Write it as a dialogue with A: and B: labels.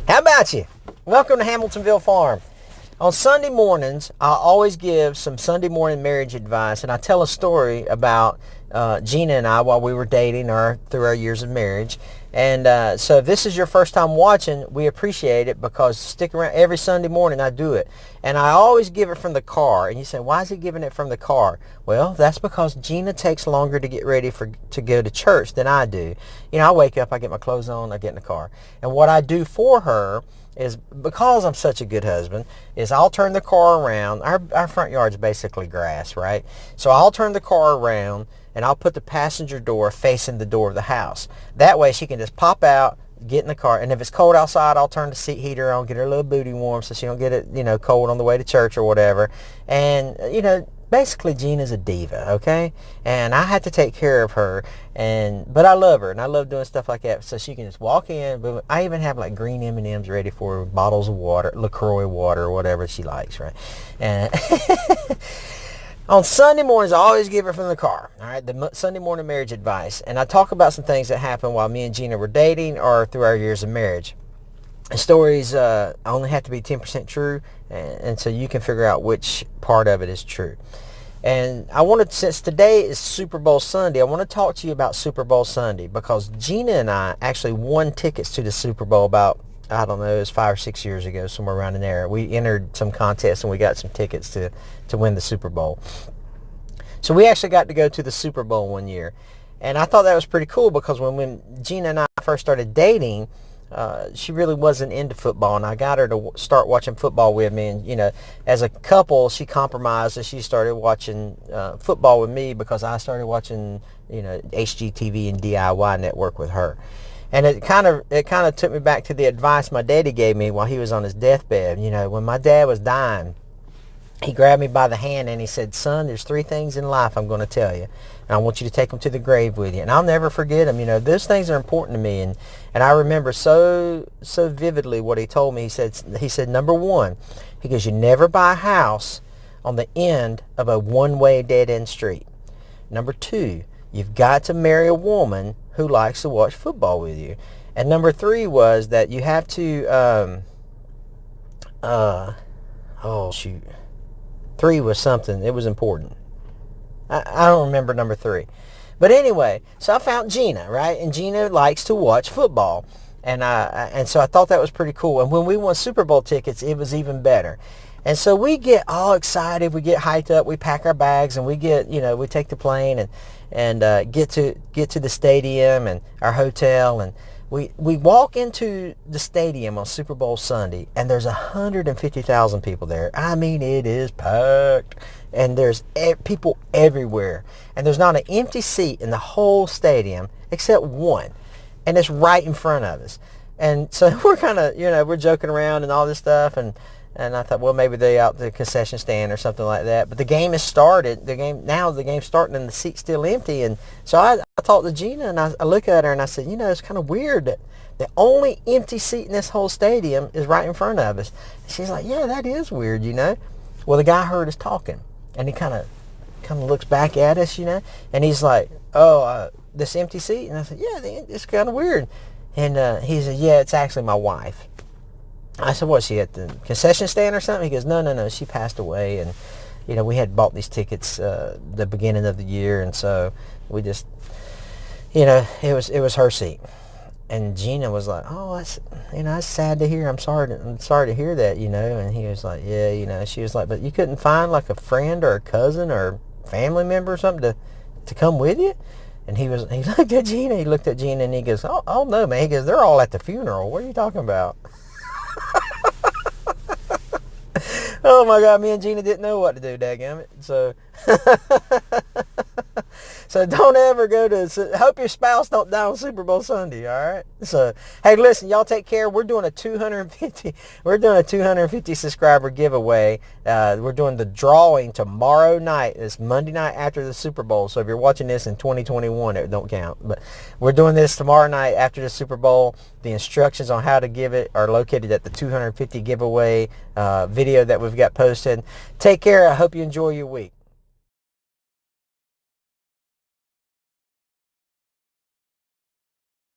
A: How about you? Welcome to Hamiltonville Farm. On Sunday mornings, I always give some Sunday morning marriage advice, and I tell a story about Gina and I while we were dating or through our years of marriage. And so if this is your first time watching, we appreciate it because stick around. Every Sunday morning I do it. And I always give it from the car. And you say, why is he giving it from the car? Well, that's because Gina takes longer to get ready to go to church than I do. You know, I wake up, I get my clothes on, I get in the car. And what I do for her is, because I'm such a good husband, is I'll turn the car around. Our front yard's basically grass, right? So I'll turn the car around and I'll put the passenger door facing the door of the house. That way she can just pop out, get in the car, and if it's cold outside, I'll turn the seat heater on, get her little booty warm so she don't get it, cold on the way to church or whatever. And, basically Gina's a diva, okay? And I have to take care of her, but I love her, and I love doing stuff like that so she can just walk in. But I even have like green M&Ms ready for her, bottles of water, LaCroix water, or whatever she likes, right? And on Sunday mornings, I always give her from the car, all right, the Sunday morning marriage advice. And I talk about some things that happened while me and Gina were dating or through our years of marriage. The stories only have to be 10% true, and so you can figure out which part of it is true. And since today is Super Bowl Sunday, I want to talk to you about Super Bowl Sunday because Gina and I actually won tickets to the Super Bowl about, I don't know, it was 5 or 6 years ago, somewhere around in there. We entered some contest and we got some tickets to win the Super Bowl. So we actually got to go to the Super Bowl one year. And I thought that was pretty cool because when Gina and I first started dating, she really wasn't into football, and I got her to start watching football with me. And as a couple, she compromised and she started watching football with me because I started watching HGTV and DIY Network with her. And it kind of took me back to the advice my daddy gave me while he was on his deathbed. When my dad was dying, he grabbed me by the hand and he said, "Son, there's 3 things in life I'm going to tell you, and I want you to take them to the grave with you." And I'll never forget them. Those things are important to me. And I remember so vividly what he told me. He said, number 1, he goes, "You never buy a house on the end of a one-way dead-end street. Number 2, you've got to marry a woman who likes to watch football with you. And number 3 was that you have to, 3 was something. It was important. I don't remember number 3. But anyway, so I found Gina, right? And Gina likes to watch football. And so I thought that was pretty cool. And when we won Super Bowl tickets, it was even better. And so we get all excited. We get hyped up. We pack our bags and we take the plane and get to the stadium and our hotel. And we walk into the stadium on Super Bowl Sunday, and there's 150,000 people there. I mean, it is packed, and there's people everywhere, and there's not an empty seat in the whole stadium except one, and it's right in front of us. And so we're kind of, we're joking around and all this stuff, and I thought, well, maybe they're out the concession stand or something like that. But the game has started. The game's starting and the seat's still empty. And so I talked to Gina and I look at her and I said, it's kind of weird that the only empty seat in this whole stadium is right in front of us. And she's like, yeah, that is weird, Well, the guy heard us talking and he kind of looks back at us, and he's like, oh, this empty seat? And I said, yeah, it's kind of weird. And he said, yeah, it's actually my wife. I said, was she at the concession stand or something? He goes, no, she passed away. And, we had bought these tickets the beginning of the year. And so we just, it was her seat. And Gina was like, oh, that's sad to hear. I'm sorry to hear that, And he was like, yeah, she was like, but you couldn't find like a friend or a cousin or family member or something to come with you? And he looked at Gina and he goes, oh no, man. He goes, they're all at the funeral. What are you talking about? Oh my God, me and Gina didn't know what to do, dadgummit. So don't ever hope your spouse don't die on Super Bowl Sunday, all right? So, hey, listen, y'all take care. We're doing a 250 subscriber giveaway. We're doing the drawing tomorrow night. It's Monday night after the Super Bowl. So if you're watching this in 2021, it don't count. But we're doing this tomorrow night after the Super Bowl. The instructions on how to give it are located at the 250 giveaway video that we've got posted. Take care. I hope you enjoy your week.